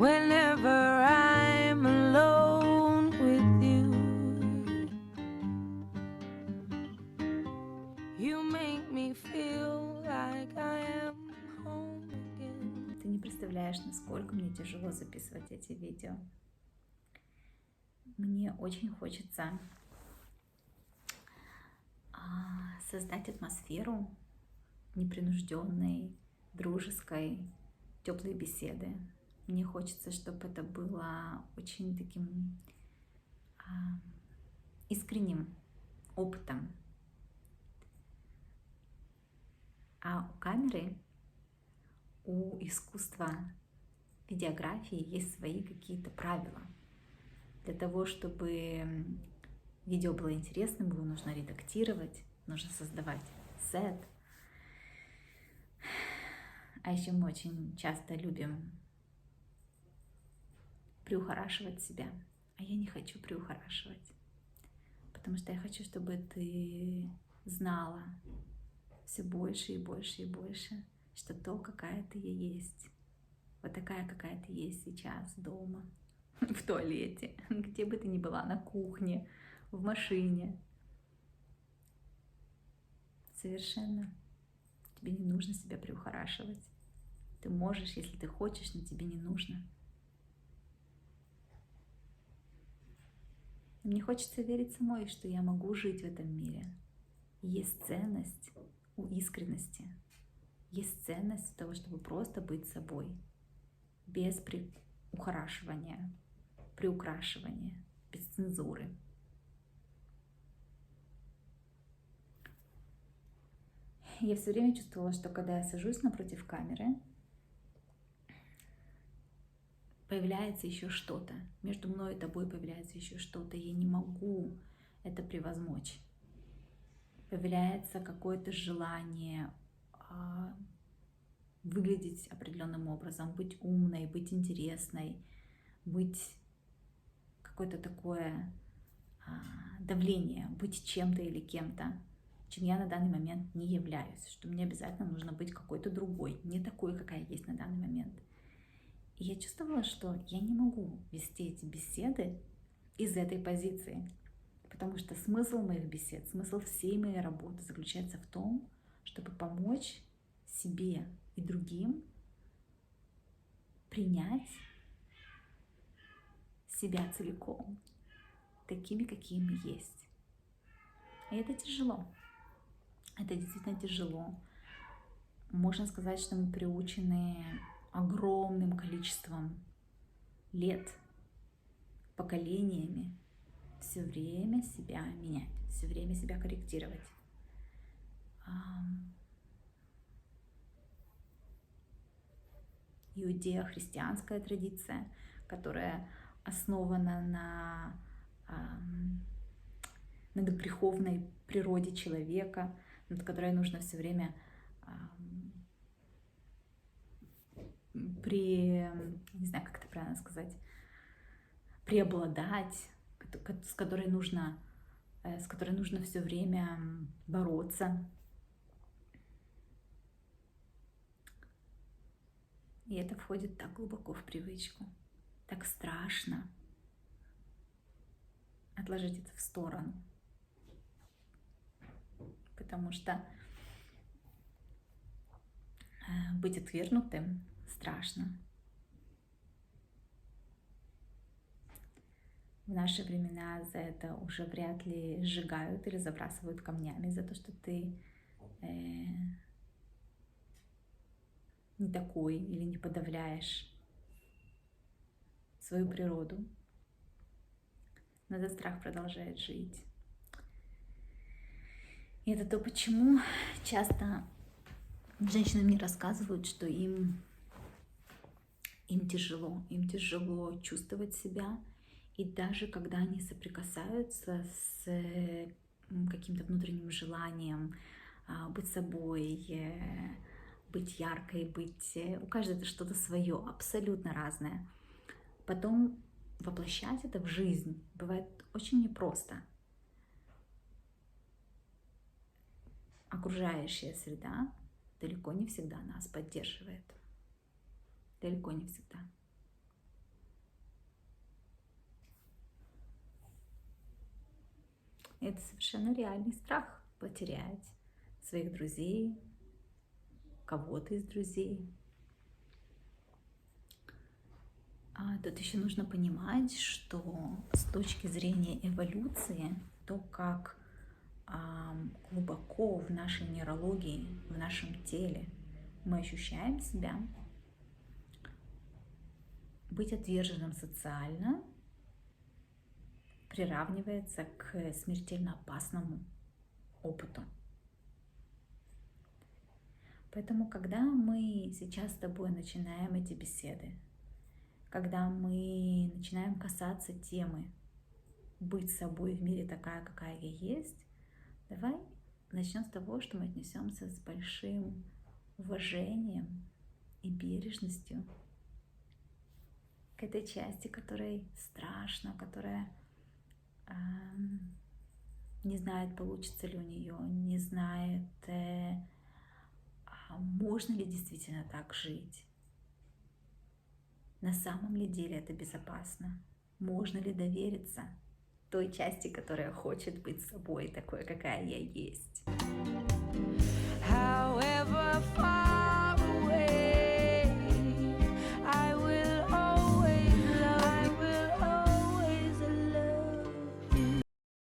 whenever I'm alone with you. You make me feel like I am home again. Ты не представляешь, насколько мне тяжело записывать эти видео. Мне очень хочется создать атмосферу непринужденной, дружеской, теплой беседы. Мне хочется, чтобы это было очень таким искренним опытом. А у камеры, у искусства видеографии есть свои какие-то правила. Для того, чтобы видео было интересным, его нужно редактировать, нужно создавать сет. А еще мы очень часто любим приухорашивать себя. А я не хочу приухорашивать, потому что я хочу, чтобы ты знала все больше и больше и больше, что то, какая ты есть, вот такая, какая ты есть сейчас дома, в туалете, где бы ты ни была, на кухне, в машине. Совершенно тебе не нужно себя приухорашивать. Ты можешь, если ты хочешь, но тебе не нужно. Мне хочется верить самой, что я могу жить в этом мире. Есть ценность у искренности. Есть ценность того, чтобы просто быть собой. Без приукрашивания, без цензуры. Я все время чувствовала, что когда я сажусь напротив камеры, появляется еще что-то. Между мной и тобой появляется еще что-то. Я не могу это превозмочь. Появляется какое-то желание выглядеть определенным образом, быть умной, быть интересной, быть какое-то такое давление, быть чем-то или кем-то, чем я на данный момент не являюсь, что мне обязательно нужно быть какой-то другой, не такой, какая есть на данный момент. И я чувствовала, что я не могу вести эти беседы из этой позиции, потому что смысл моих бесед, смысл всей моей работы заключается в том, чтобы помочь себе и другим принять себя целиком, такими, какие мы есть. И это тяжело. Это действительно тяжело. Можно сказать, что мы приучены огромным количеством лет, поколениями все время себя менять, все время себя корректировать. Иудео-христианская традиция, которая основана на греховной природе человека, над которой нужно все время не знаю, как это правильно сказать, преобладать, с которой нужно все время бороться. И это входит так глубоко в привычку, так страшно отложить это в сторону. Потому что быть отвергнутым страшно. В наши времена за это уже вряд ли сжигают или забрасывают камнями, за то, что ты не такой или не подавляешь свою природу. Но этот страх продолжает жить. И это то, почему часто женщины мне рассказывают, что им тяжело чувствовать себя. И даже когда они соприкасаются с каким-то внутренним желанием быть собой, быть яркой, у каждой это что-то свое, абсолютно разное. Потом воплощать это в жизнь бывает очень непросто. Окружающая среда далеко не всегда нас поддерживает. Далеко не всегда. Это совершенно реальный страх потерять своих друзей, кого-то из друзей. Тут еще нужно понимать, что с точки зрения эволюции, то, как глубоко в нашей нейрологии, в нашем теле мы ощущаем себя, быть отверженным социально приравнивается к смертельно опасному опыту. Поэтому, когда мы сейчас с тобой начинаем эти беседы, когда мы начинаем касаться темы быть собой в мире такая, какая я есть, давай начнем с того, что мы отнесемся с большим уважением и бережностью к этой части, которой страшно, которая не знает, получится ли у нее, не знает, можно ли действительно так жить. На самом ли деле это безопасно? Можно ли довериться той части, которая хочет быть собой, такой, какая я есть? However far